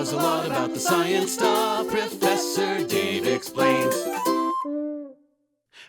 knows a lot about the science stuff. Professor Dave explains.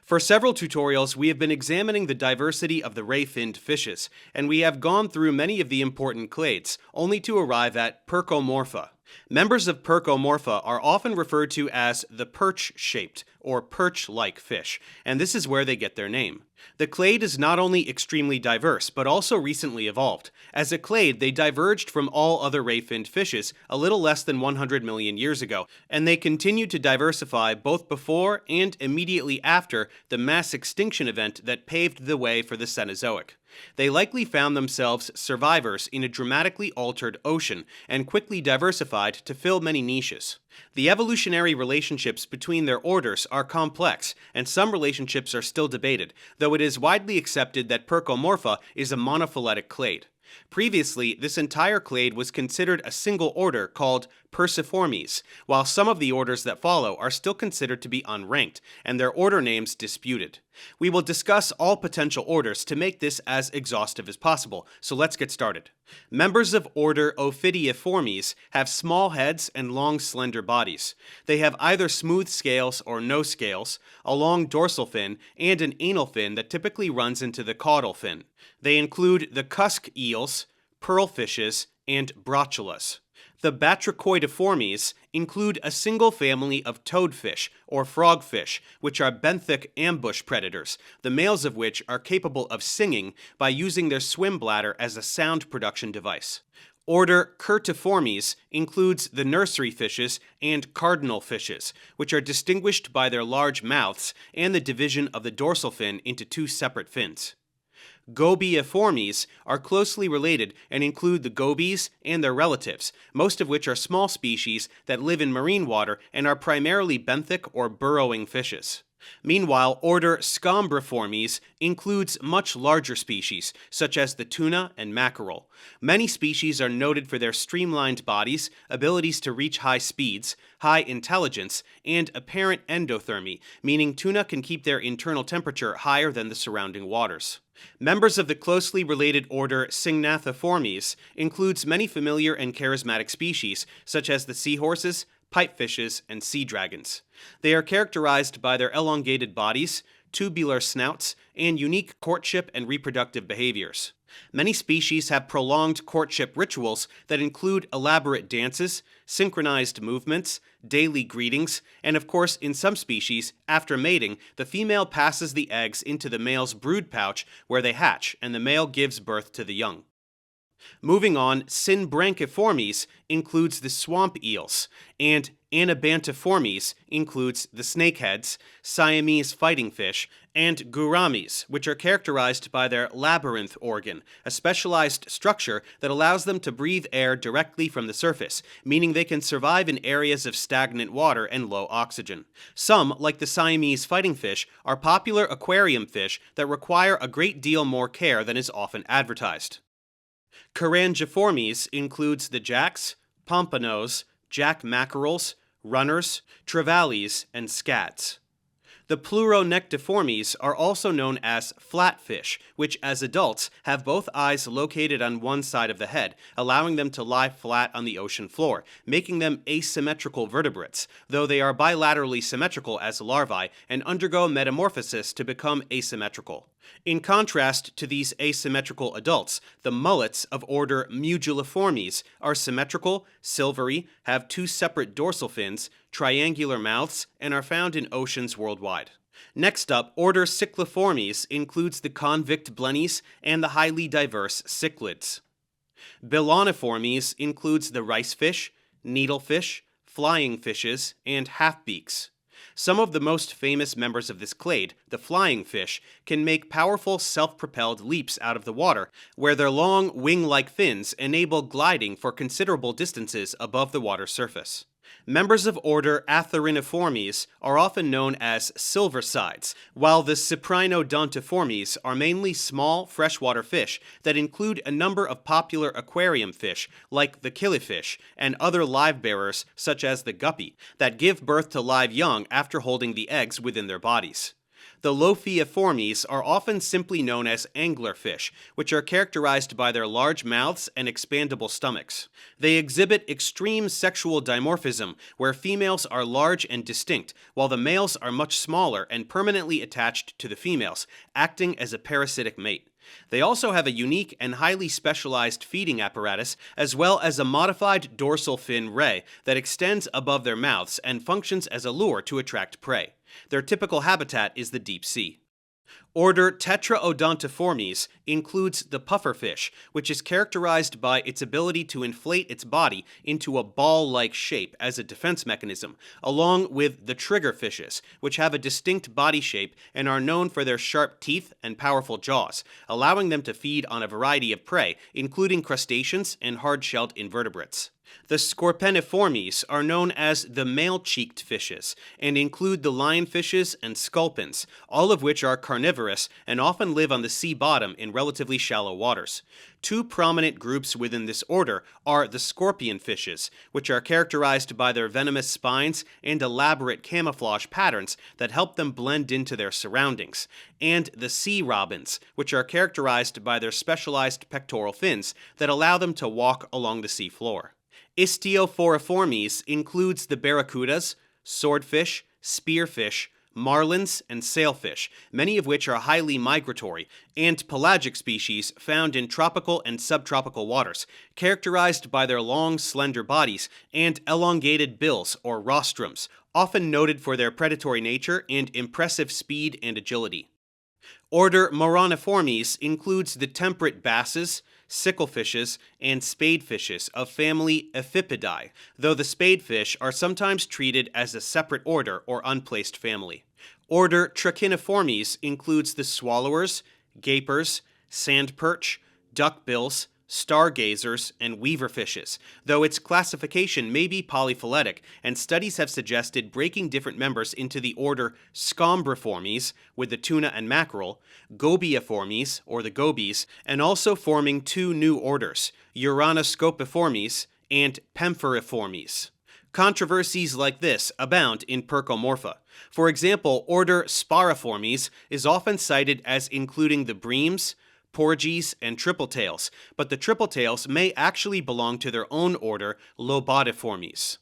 For several tutorials, we have been examining the diversity of the ray-finned fishes, and we have gone through many of the important clades, only to arrive at Percomorpha. Members of Percomorpha are often referred to as the perch-shaped, or perch-like fish, and this is where they get their name. The clade is not only extremely diverse, but also recently evolved. As a clade, they diverged from all other ray-finned fishes a little less than 100 million years ago, and they continued to diversify both before and immediately after the mass extinction event that paved the way for the Cenozoic. They likely found themselves survivors in a dramatically altered ocean and quickly diversified to fill many niches. The evolutionary relationships between their orders are complex, and some relationships are still debated, though it is widely accepted that Percomorpha is a monophyletic clade. Previously, this entire clade was considered a single order called Perciformes, while some of the orders that follow are still considered to be unranked, and their order names disputed. We will discuss all potential orders to make this as exhaustive as possible, so let's get started. Members of order Ophidiiformes have small heads and long slender bodies. They have either smooth scales or no scales, a long dorsal fin, and an anal fin that typically runs into the caudal fin. They include the cusk eels, pearlfishes, and brochulas. The Batrachoidiformes include a single family of toadfish, or frogfish, which are benthic ambush predators, the males of which are capable of singing by using their swim bladder as a sound production device. Order Curtiformes includes the nursery fishes and cardinal fishes, which are distinguished by their large mouths and the division of the dorsal fin into two separate fins. Gobiiformes are closely related and include the gobies and their relatives, most of which are small species that live in marine water and are primarily benthic or burrowing fishes. Meanwhile, order Scombriformes includes much larger species, such as the tuna and mackerel. Many species are noted for their streamlined bodies, abilities to reach high speeds, high intelligence, and apparent endothermy, meaning tuna can keep their internal temperature higher than the surrounding waters. Members of the closely related order Syngnathiformes includes many familiar and charismatic species, such as the seahorses, pipefishes, and sea dragons. They are characterized by their elongated bodies, tubular snouts, and unique courtship and reproductive behaviors. Many species have prolonged courtship rituals that include elaborate dances, synchronized movements, daily greetings, and of course, in some species, after mating, the female passes the eggs into the male's brood pouch where they hatch, and the male gives birth to the young. Moving on, Synbranchiformes includes the swamp eels, and Anabantiformes includes the snakeheads, Siamese fighting fish, and gouramis, which are characterized by their labyrinth organ, a specialized structure that allows them to breathe air directly from the surface, meaning they can survive in areas of stagnant water and low oxygen. Some, like the Siamese fighting fish, are popular aquarium fish that require a great deal more care than is often advertised. Carangiformes includes the jacks, pompanos, jack mackerels, runners, trevallies, and scads. The Pleuronectiformes are also known as flatfish, which as adults have both eyes located on one side of the head, allowing them to lie flat on the ocean floor, making them asymmetrical vertebrates, though they are bilaterally symmetrical as larvae and undergo metamorphosis to become asymmetrical. In contrast to these asymmetrical adults, the mullets of order Mugioliformes are symmetrical, silvery, have two separate dorsal fins, triangular mouths, and are found in oceans worldwide. Next up, order Cichliformes includes the convict blennies and the highly diverse cichlids. Beloniformes includes the ricefish, needlefish, flying fishes, and half-beaks. Some of the most famous members of this clade, the flying fish, can make powerful self-propelled leaps out of the water, where their long wing-like fins enable gliding for considerable distances above the water surface. Members of order Atheriniformes are often known as silversides, while the Cyprinodontiformes are mainly small freshwater fish that include a number of popular aquarium fish like the killifish and other live-bearers such as the guppy that give birth to live young after holding the eggs within their bodies. The Lophiiformes are often simply known as anglerfish, which are characterized by their large mouths and expandable stomachs. They exhibit extreme sexual dimorphism, where females are large and distinct, while the males are much smaller and permanently attached to the females, acting as a parasitic mate. They also have a unique and highly specialized feeding apparatus, as well as a modified dorsal fin ray that extends above their mouths and functions as a lure to attract prey. Their typical habitat is the deep sea. Order Tetraodontiformes includes the pufferfish, which is characterized by its ability to inflate its body into a ball-like shape as a defense mechanism, along with the triggerfishes, which have a distinct body shape and are known for their sharp teeth and powerful jaws, allowing them to feed on a variety of prey, including crustaceans and hard-shelled invertebrates. The Scorpeniformes are known as the male-cheeked fishes and include the lionfishes and sculpins, all of which are carnivorous and often live on the sea bottom in relatively shallow waters. Two prominent groups within this order are the scorpion fishes, which are characterized by their venomous spines and elaborate camouflage patterns that help them blend into their surroundings, and the sea robins, which are characterized by their specialized pectoral fins that allow them to walk along the sea floor. Istiophoriformes includes the barracudas, swordfish, spearfish, marlins, and sailfish, many of which are highly migratory, and pelagic species found in tropical and subtropical waters, characterized by their long, slender bodies and elongated bills or rostrums, often noted for their predatory nature and impressive speed and agility. Order Moroniformes includes the temperate basses, sicklefishes, and spadefishes of family Ephipidae, though the spadefish are sometimes treated as a separate order or unplaced family. Order Trachiniformes includes the swallowers, gapers, sandperch, duckbills, stargazers, and weaverfishes, though its classification may be polyphyletic, and studies have suggested breaking different members into the order Scombriformes, with the tuna and mackerel, Gobiiformes, or the gobies, and also forming two new orders, Uranoscopiformes and Pempheriformes. Controversies like this abound in Percomorpha. For example, order Spariformes is often cited as including the breams, porgies, and tripletails, but the tripletails may actually belong to their own order, Lobodiformes.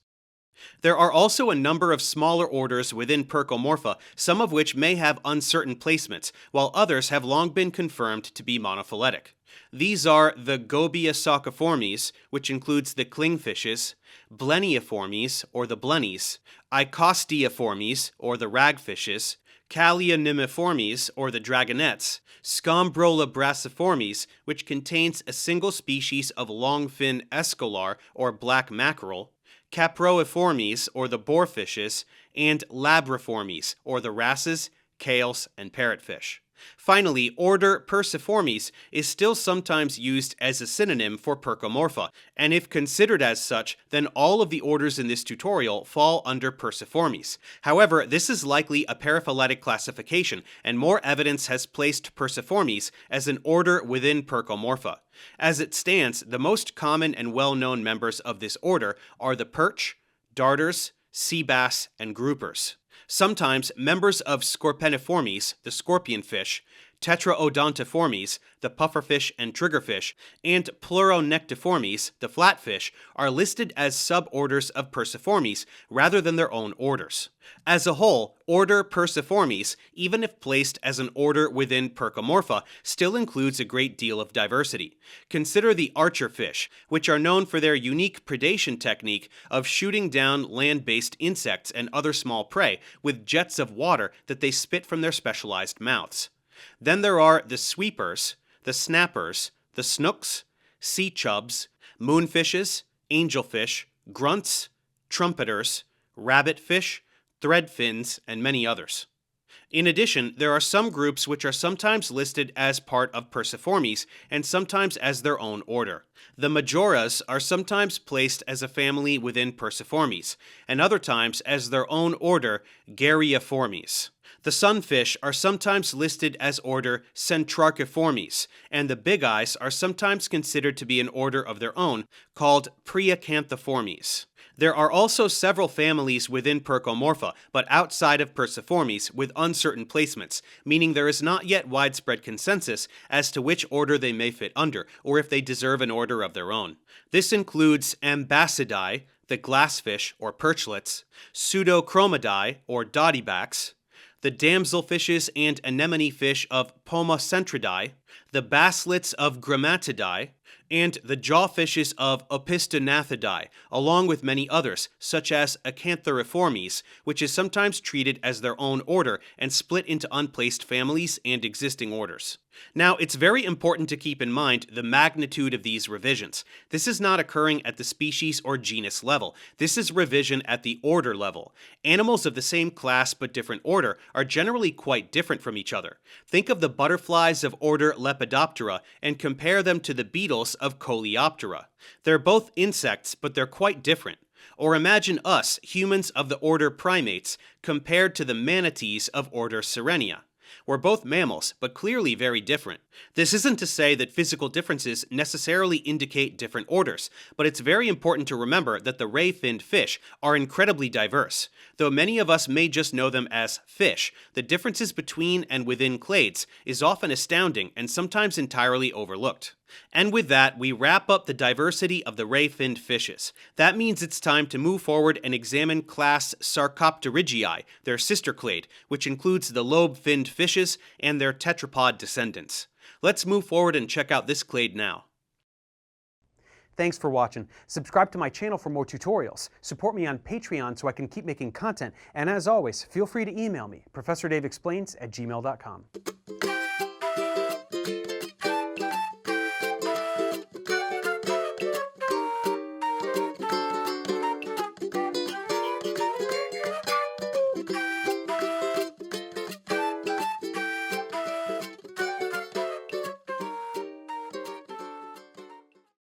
There are also a number of smaller orders within Percomorpha, some of which may have uncertain placements, while others have long been confirmed to be monophyletic. These are the Gobiisocoformes, which includes the clingfishes, Bleniiformes, or the blennies, Icosteiformes, or the ragfishes, Callionymiformes, or the dragonettes, Scombrola brassiformes, which contains a single species of longfin escolar, or black mackerel, Caproiformes, or the boarfishes, and Labriformes, or the wrasses, cales, and parrotfish. Finally, order Perciformes is still sometimes used as a synonym for Percomorpha, and if considered as such, then all of the orders in this tutorial fall under Perciformes. However, this is likely a paraphyletic classification, and more evidence has placed Perciformes as an order within Percomorpha. As it stands, the most common and well-known members of this order are the perch, darters, sea bass, and groupers. Sometimes members of Scorpeniformes, the scorpionfish, Tetraodontiformes, the pufferfish and triggerfish, and Pleuronectiformes, the flatfish, are listed as suborders of Perciformes rather than their own orders. As a whole, order Perciformes, even if placed as an order within Percomorpha, still includes a great deal of diversity. Consider the archerfish, which are known for their unique predation technique of shooting down land-based insects and other small prey with jets of water that they spit from their specialized mouths. Then there are the sweepers, the snappers, the snooks, sea chubs, moonfishes, angelfish, grunts, trumpeters, rabbitfish, threadfins, and many others. In addition, there are some groups which are sometimes listed as part of Perciformes and sometimes as their own order. The Majoras are sometimes placed as a family within Perciformes, and other times as their own order, Garryiformes. The sunfish are sometimes listed as order Centrarchiformes, and the big eyes are sometimes considered to be an order of their own, called Priacanthiformes. There are also several families within Percomorpha, but outside of Perciformes, with uncertain placements, meaning there is not yet widespread consensus as to which order they may fit under, or if they deserve an order of their own. This includes Ambassadii, the glassfish or perchlets, Pseudochromidae or dottybacks, the damselfishes and anemone fish of Pomocentridae, the basslets of Grammatidae, and the jawfishes of Opistonathidae, along with many others, such as Acanthariformes, which is sometimes treated as their own order and split into unplaced families and existing orders. Now, it's very important to keep in mind the magnitude of these revisions. This is not occurring at the species or genus level. This is revision at the order level. Animals of the same class but different order are generally quite different from each other. Think of the butterflies of order Lepidoptera and compare them to the beetles of Coleoptera. They're both insects, but they're quite different. Or imagine us, humans of the order Primates, compared to the manatees of order Sirenia. We're both mammals, but clearly very different. This isn't to say that physical differences necessarily indicate different orders, but it's very important to remember that the ray-finned fish are incredibly diverse. Though many of us may just know them as fish, the differences between and within clades is often astounding and sometimes entirely overlooked. And with that, we wrap up the diversity of the ray-finned fishes. That means it's time to move forward and examine class Sarcopterygii, their sister clade, which includes the lobe-finned fishes and their tetrapod descendants. Let's move forward and check out this clade now. Thanks for watching. Subscribe to my channel for more tutorials. Support me on Patreon so I can keep making content. And as always, feel free to email me, ProfessorDaveExplains@gmail.com.